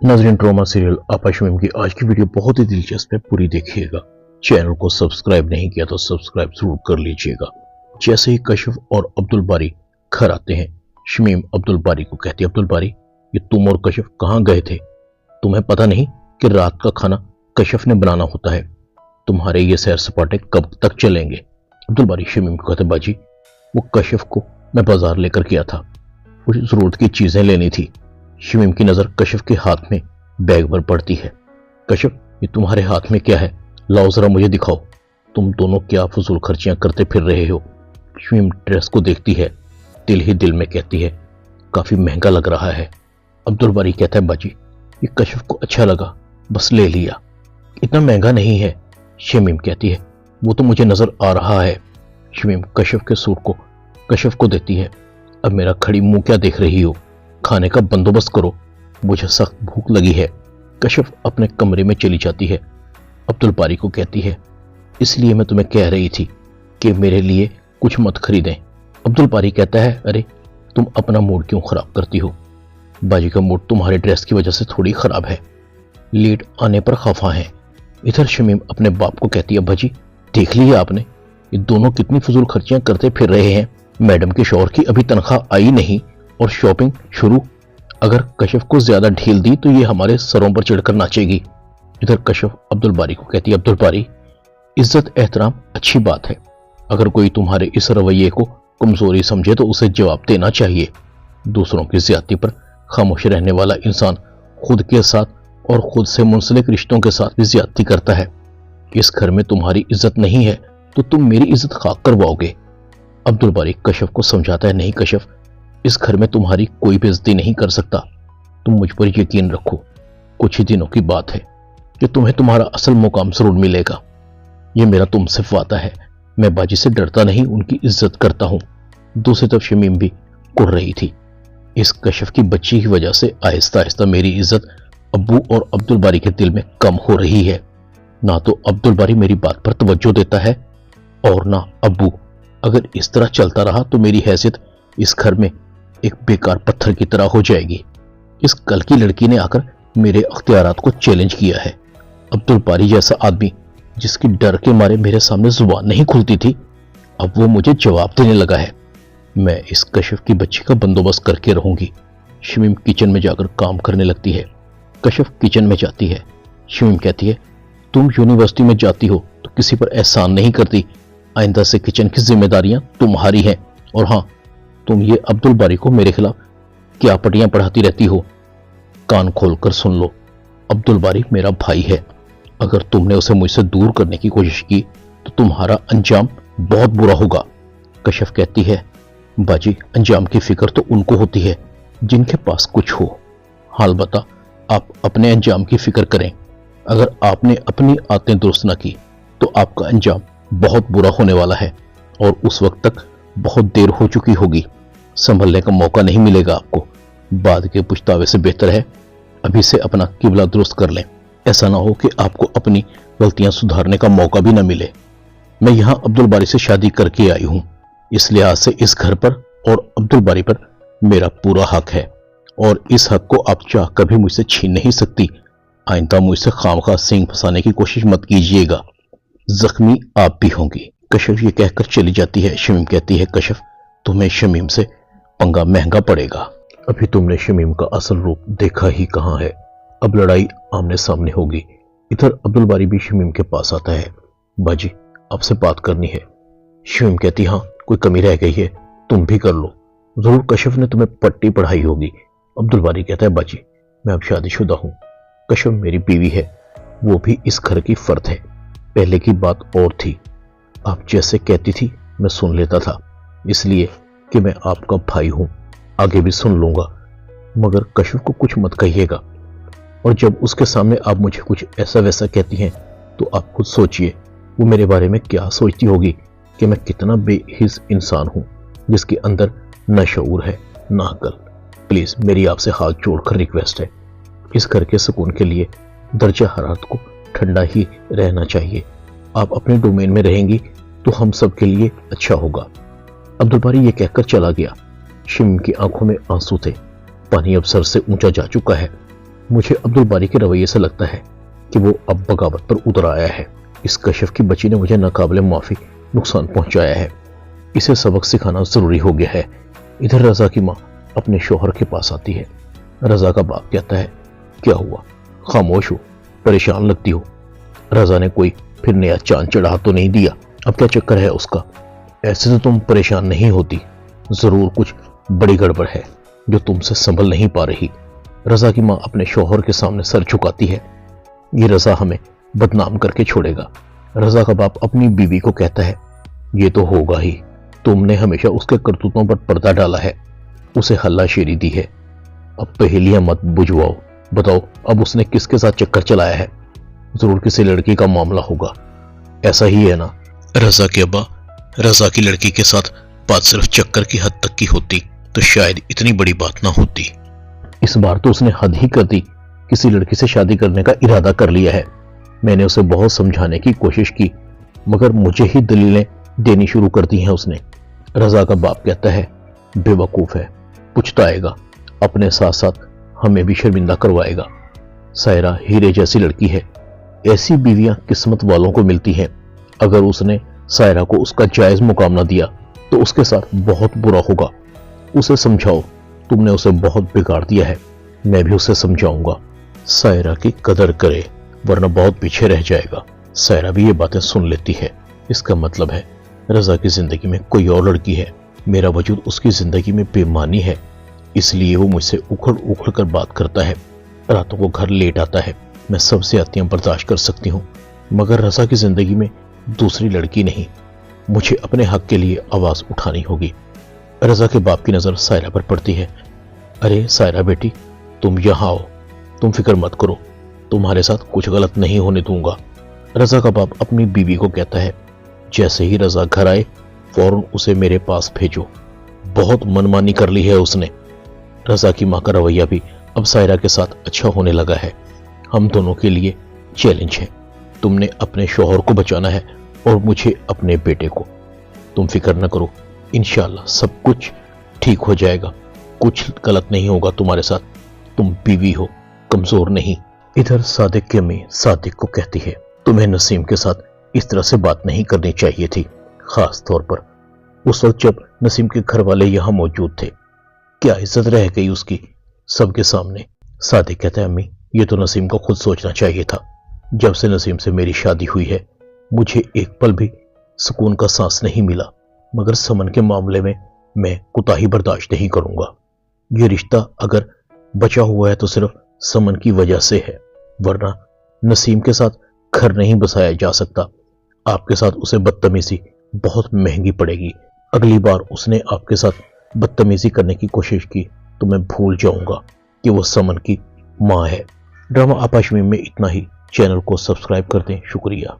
नाज़रीन, trauma serial आपा शमीम की आज की वीडियो बहुत ही दिलचस्प है, पूरी देखिएगा। चैनल को सब्सक्राइब नहीं किया तो सब्सक्राइब जरूर कर लीजिएगा। जैसे ही कशिफ और अब्दुल बारी घर आते हैं, शमीम अब्दुल बारी को कहती है, अब्दुल बारी, ये तुम और कशिफ कहाँ गए थे? तुम्हें पता नहीं कि रात का खाना कशिफ ने बनाना होता है? तुम्हारे ये सैर सपाटे कब तक चलेंगे? अब्दुल बारी शमीम को कहते, बाजी, वो कशिफ को मैं बाजार लेकर गया था, कुछ जरूरत की चीजें लेनी थी। शमीम की नजर कशिफ के हाथ में बैग पर पड़ती है। कशिफ, ये तुम्हारे हाथ में क्या है? लाओ जरा मुझे दिखाओ। तुम दोनों क्या फजूल खर्चियां करते फिर रहे हो? शमीम ड्रेस को देखती है, दिल ही दिल में कहती है, काफी महंगा लग रहा है। अब्दुल बारी कहता है, बाजी, ये कशिफ को अच्छा लगा, बस ले लिया, इतना महंगा नहीं है। शमीम कहती है, वो तो मुझे नजर आ रहा है। शमीम कशिफ के सूट को कशिफ को देती है। अब मेरा खड़ी मुंह क्या देख रही हो? खाने का बंदोबस्त करो, मुझे सख्त भूख लगी है। कशिफ अपने कमरे में चली जाती है। अब्दुल बारी को कहती है, इसलिए मैं तुम्हें कह रही थी कि मेरे लिए कुछ मत खरीदें। अब्दुल बारी कहता है, अरे तुम अपना मूड क्यों खराब करती हो? बाजी का मूड तुम्हारे ड्रेस की वजह से थोड़ी खराब है, लेट आने पर खफा है। इधर शमीम अपने बाप को कहती है, भाजी देख लिया आपने, ये दोनों कितनी फजूल खर्चियां करते फिर रहे हैं। मैडम के शौहर की अभी तनख्वाह आई नहीं और शॉपिंग शुरू। अगर कशिफ को ज्यादा ढील दी तो ये हमारे सरों पर चढ़कर नाचेगी। इधर कशिफ अब्दुल बारी को कहती है, अब्दुल बारी, इज्जत एहतराम अच्छी बात है, अगर कोई तुम्हारे इस रवैये को कमजोरी समझे तो उसे जवाब देना चाहिए। दूसरों की ज्यादती पर खामोश रहने वाला इंसान खुद के साथ और खुद से मुंसलिक रिश्तों के साथ भी ज्यादती करता है। इस घर में तुम्हारी इज्जत नहीं है तो तुम मेरी इज्जत खाक करवाओगे। अब्दुल बारी कशिफ को समझाता है, नहीं कशिफ, इस घर में तुम्हारी कोई बेइज्जती नहीं कर सकता, तुम मुझ पर यकीन रखो। कुछ ही दिनों की बात है कि तुम्हें तुम्हारा असल मुकाम जरूर मिलेगा। यह मेरा तुमसे वादा है, मैं बाजी से डरता नहीं, उनकी इज्जत करता हूं। दूसरी तरफ शमीम भी कुड़ रही थी। इस कशिफ की बच्ची की वजह से आहिस्ता आहिस्ता मेरी इज्जत अब्बू और अब्दुल बारी के दिल में कम हो रही है। ना तो अब्दुल बारी मेरी बात पर तवज्जो देता है और ना अब्बू। अगर इस तरह चलता रहा तो मेरी हैसियत इस घर में एक बेकार पत्थर की तरह हो जाएगी। इस कल की लड़की ने आकर मेरे अख्तियारात को चैलेंज किया है। अब्दुल बारी जैसा आदमी जिसकी डर के मारे मेरे सामने जुबान नहीं खुलती थी, अब वो मुझे जवाब देने लगा है। मैं इस कशिफ की बच्ची का बंदोबस्त करके रहूंगी। शमीम किचन में जाकर काम करने लगती है। कशिफ किचन में जाती है। शमीम कहती है, तुम यूनिवर्सिटी में जाती हो तो किसी पर एहसान नहीं करती, आइंदा से किचन की जिम्मेदारियां तुम्हारी हैं। और हाँ, तुम ये अब्दुल बारी को मेरे खिलाफ क्या पटियां पढ़ाती रहती हो? कान खोलकर सुन लो, अब्दुल बारी मेरा भाई है। अगर तुमने उसे मुझसे दूर करने की कोशिश की तो तुम्हारा अंजाम बहुत बुरा होगा। कशिफ कहती है, बाजी, अंजाम की फिक्र तो उनको होती है जिनके पास कुछ हो। हाल बता, आप अपने अंजाम की फिक्र करें। अगर आपने अपनी आदतें दुरुस्त न की तो आपका अंजाम बहुत बुरा होने वाला है और उस वक्त तक बहुत देर हो चुकी होगी। संभलने का मौका नहीं मिलेगा आपको। बाद के पछतावे से बेहतर है अभी से अपना किबला दुरुस्त कर लें। ऐसा ना हो कि आपको अपनी गलतियां सुधारने का मौका भी न मिले। मैं यहां अब्दुल बारी से शादी करके आई हूं, इस लिहाज से इस घर पर और अब्दुल बारी पर मेरा पूरा हक है और इस हक को आप चाह कभी मुझसे छीन नहीं सकती। आइंदा मुझसे खामखा सींग फंसाने की कोशिश मत कीजिएगा, जख्मी आप भी होंगी। कशिफ ये कहकर चली जाती है। शमीम कहती है, कशिफ, तुम्हें शमीम से पंगा महंगा पड़ेगा। अभी तुमने शमीम का असल रूप देखा ही कहां है, अब लड़ाई आमने सामने होगी। इधर अब्दुल बारी भी शमीम के पास आता है। बाजी, आपसे बात करनी है। शमीम कहती, हाँ, कोई कमी रह गई है तुम भी कर लो, जरूर कशिफ ने तुम्हें पट्टी पढ़ाई होगी। अब्दुल बारी कहता है, बाजी, मैं अब शादीशुदा हूं, कशिफ मेरी बीवी है, वो भी इस घर की फर्द है। पहले की बात और थी, आप जैसे कहती थी मैं सुन लेता था, इसलिए कि मैं आपका भाई हूं, आगे भी सुन लूंगा, मगर कशिफ को कुछ मत कहिएगा। और जब उसके सामने आप मुझे कुछ ऐसा वैसा कहती हैं तो आप खुद सोचिए वो मेरे बारे में क्या सोचती होगी कि मैं कितना बेहिस इंसान हूं जिसके अंदर न शऊर है न अक्ल। प्लीज मेरी आपसे हाथ जोड़कर रिक्वेस्ट है, इस घर के सुकून के लिए दर्जा हरारत को ठंडा ही रहना चाहिए। आप अपने डोमेन में रहेंगी तो हम सब के लिए अच्छा होगा। अब्दुल बारी ये कहकर चला गया। शमीम की आंखों में आंसू थे, पानी अब सर से ऊंचा जा चुका है। मुझे अब्दुल बारी के रवैये से लगता है कि वो अब बगावत पर उतर आया है। इस कशफ की बच्ची ने मुझे नाकाबिले माफी नुकसान पहुंचाया है। इसे सबक सिखाना जरूरी हो गया है। इधर रजा की माँ अपने शोहर के पास आती है। रजा का बाप कहता है, क्या हुआ, खामोश हो, परेशान लगती हो। रजा ने कोई फिर नया चांद चढ़ा तो नहीं दिया? अब क्या चक्कर है उसका? ऐसे तो तुम परेशान नहीं होती, जरूर कुछ बड़ी गड़बड़ है जो तुमसे संभल नहीं पा रही। रजा की माँ अपने शौहर के सामने सर झुकाती है। ये रजा हमें बदनाम करके छोड़ेगा। रजा का बाप अपनी बीवी को कहता है, ये तो होगा ही, तुमने हमेशा उसके करतूतों पर पर्दा डाला है, उसे हल्लाशेरी दी है। अब पहेलियां मत बुझवाओ, बताओ अब उसने किसके साथ चक्कर चलाया है? जरूर किसी लड़की का मामला होगा, ऐसा ही है ना? रजा के अब्बा, रजा की लड़की के साथ बात सिर्फ चक्कर की हद तक की होती तो शायद इतनी बड़ी बात ना होती। इस बार तो उसने हद ही कर दी, किसी लड़की से शादी करने का इरादा कर लिया है। मैंने उसे बहुत समझाने की कोशिश की मगर मुझे ही दलीलें देनी शुरू कर दी हैं उसने। रजा का बाप कहता है, बेवकूफ है, पुछताएगा, अपने साथ साथ हमें भी शर्मिंदा करवाएगा। सायरा हीरे जैसी लड़की है, ऐसी बीवियां किस्मत वालों को मिलती हैं। अगर उसने सायरा को उसका जायज मुकाम ना दिया तो उसके साथ बहुत बुरा होगा। उसे समझाओ, तुमने उसे बहुत बिगाड़ दिया है। मैं भी उसे समझाऊंगा, सायरा की कदर करे वरना बहुत पीछे रह जाएगा। सायरा भी ये बातें सुन लेती है। इसका मतलब है रजा की जिंदगी में कोई और लड़की है, मेरा वजूद उसकी जिंदगी में बेमानी है, इसलिए वो मुझसे उखड़ उखड़ कर बात करता है, रातों को घर लेट आता है। मैं सब ज्यादतियां बर्दाश्त कर सकती हूँ मगर रजा की जिंदगी में दूसरी लड़की नहीं। मुझे अपने हक के लिए आवाज उठानी होगी। रजा के बाप की नजर सायरा पर पड़ती है। अरे सायरा बेटी, तुम यहाँ आओ, तुम फिक्र मत करो, तुम्हारे साथ कुछ गलत नहीं होने दूंगा। रजा का बाप अपनी बीवी को कहता है, जैसे ही रजा घर आए फौरन उसे मेरे पास भेजो, बहुत मनमानी कर ली है उसने। रजा की माँ का रवैया भी अब सायरा के साथ अच्छा होने लगा है। हम दोनों के लिए चैलेंज है, तुमने अपने शौहर को बचाना है और मुझे अपने बेटे को। तुम फिक्र न करो, इंशाल्लाह सब कुछ ठीक हो जाएगा, कुछ गलत नहीं होगा तुम्हारे साथ, तुम बीवी हो, कमजोर नहीं। इधर सादिक की अम्मी सादिक को कहती है, तुम्हें नसीम के साथ इस तरह से बात नहीं करनी चाहिए थी, खास तौर पर उस वक्त जब नसीम के घर वाले यहाँ मौजूद थे। क्या इज्जत रह गई उसकी सबके सामने। सादिक कहता है, अम्मी ये तो नसीम को खुद सोचना चाहिए था। जब से नसीम से मेरी शादी हुई है मुझे एक पल भी सुकून का सांस नहीं मिला, मगर समन के मामले में मैं कुताही बर्दाश्त नहीं करूंगा। ये रिश्ता अगर बचा हुआ है तो सिर्फ समन की वजह से है, वरना नसीम के साथ घर नहीं बसाया जा सकता। आपके साथ उसे बदतमीजी बहुत महंगी पड़ेगी। अगली बार उसने आपके साथ बदतमीजी करने की कोशिश की तो मैं भूल जाऊंगा कि वो समन की माँ है। ड्रामा आपाशमी में इतना ही। चैनल को सब्सक्राइब कर दें। शुक्रिया।